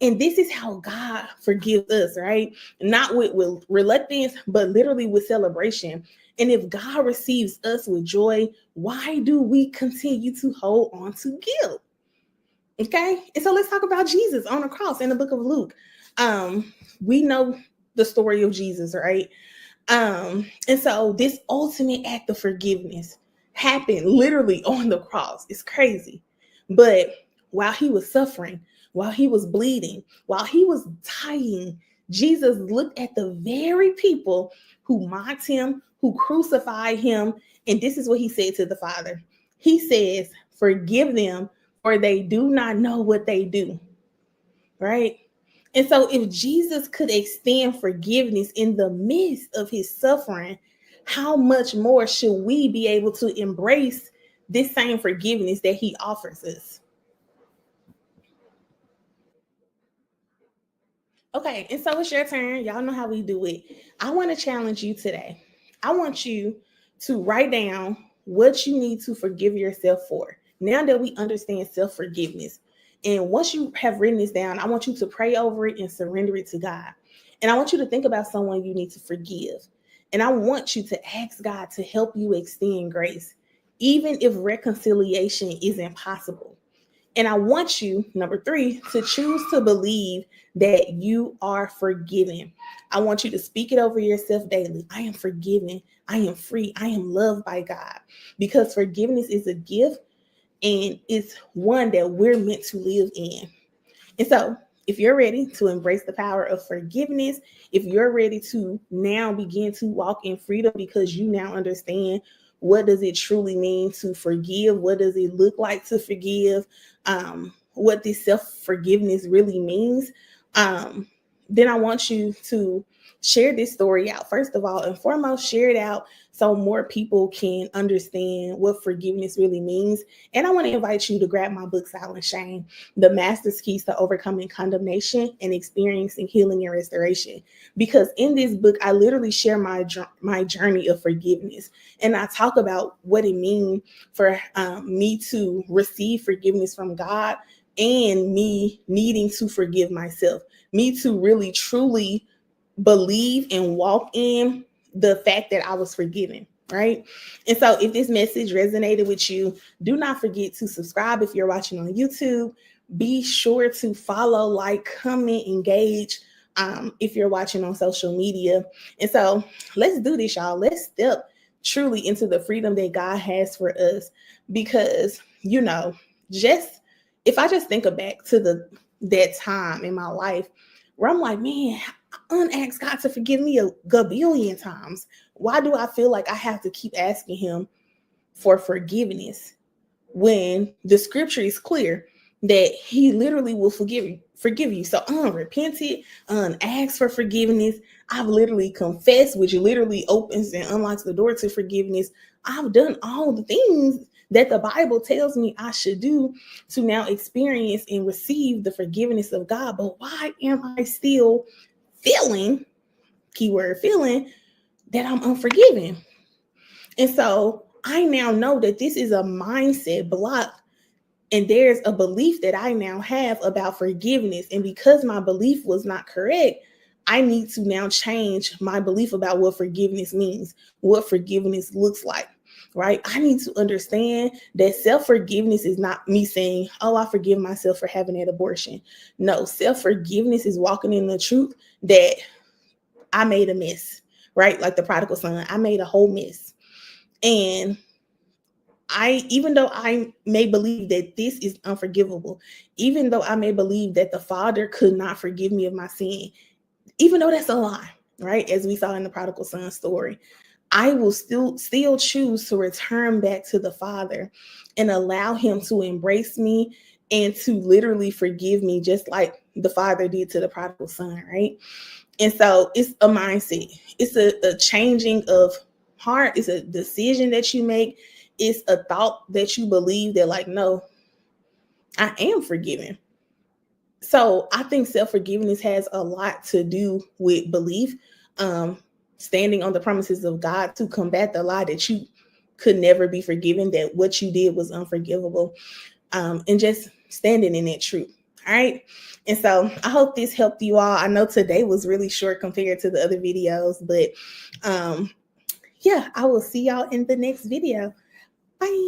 And this is how God forgives us, right? Not with reluctance, but literally with celebration. And if God receives us with joy, why do we continue to hold on to guilt? Okay. And so let's talk about Jesus on the cross in the book of Luke. We know the story of Jesus, right? And so this ultimate act of forgiveness happened literally on the cross. It's crazy. But while he was suffering, while he was bleeding, while he was dying, Jesus looked at the very people who mocked him, who crucified him. And this is what he said to the Father. He says, forgive them, for they do not know what they do. Right? And so, if Jesus could extend forgiveness in the midst of his suffering, how much more should we be able to embrace this same forgiveness that he offers us? Okay, and so it's your turn. Y'all know how we do it. I want to challenge you today. I want you to write down what you need to forgive yourself for. Now that we understand self forgiveness, and once you have written this down, I want you to pray over it and surrender it to God. And I want you to think about someone you need to forgive. And I want you to ask God to help you extend grace, even if reconciliation is impossible. And I want you, number 3, to choose to believe that you are forgiven. I want you to speak it over yourself daily. I am forgiven. I am free. I am loved by God. Because forgiveness is a gift, and it's one that we're meant to live in. And so, if you're ready to embrace the power of forgiveness, if you're ready to now begin to walk in freedom because you now understand what does it truly mean to forgive, what does it look like to forgive, what this self-forgiveness really means, then I want you to share this story out. First of all and foremost, share it out so more people can understand what forgiveness really means. And I want to invite you to grab my book, Silent Shame, The Master's Keys to Overcoming Condemnation and Experiencing Healing and Restoration. Because in this book, I literally share my journey of forgiveness. And I talk about what it means for me to receive forgiveness from God and me needing to forgive myself, me to really, truly believe and walk in the fact that I was forgiven, right? And so if this message resonated with you, do not forget to subscribe if you're watching on YouTube. Be sure to follow, like, comment, engage if you're watching on social media. And so let's do this, y'all. Let's step truly into the freedom that God has for us. Because, just if I just think back to that time in my life where I'm like, man, I unasked God to forgive me a gabillion times. Why do I feel like I have to keep asking him for forgiveness when the scripture is clear that he literally will forgive you? So unrepented, unasked for forgiveness. I've literally confessed, which literally opens and unlocks the door to forgiveness. I've done all the things that the Bible tells me I should do to now experience and receive the forgiveness of God. But why am I still feeling, keyword feeling, that I'm unforgiven? And so I now know that this is a mindset block, and there's a belief that I now have about forgiveness. And because my belief was not correct, I need to now change my belief about what forgiveness means, what forgiveness looks like, right? I need to understand that self-forgiveness is not me saying, oh, I forgive myself for having that abortion. No, self-forgiveness is walking in the truth that I made a mess, right? Like the prodigal son, I made a whole mess. And even though I may believe that this is unforgivable, even though I may believe that the Father could not forgive me of my sin, even though that's a lie, right? As we saw in the prodigal son story, I will still choose to return back to the Father and allow him to embrace me and to literally forgive me, just like the Father did to the prodigal son, right? And so it's a mindset. It's a changing of heart. It's a decision that you make. It's a thought that you believe that, like, no, I am forgiven. So I think self-forgiveness has a lot to do with belief, standing on the promises of God to combat the lie that you could never be forgiven, that what you did was unforgivable, and just standing in that truth. All right. And so I hope this helped you all. I know today was really short compared to the other videos, but yeah, I will see y'all in the next video. Bye.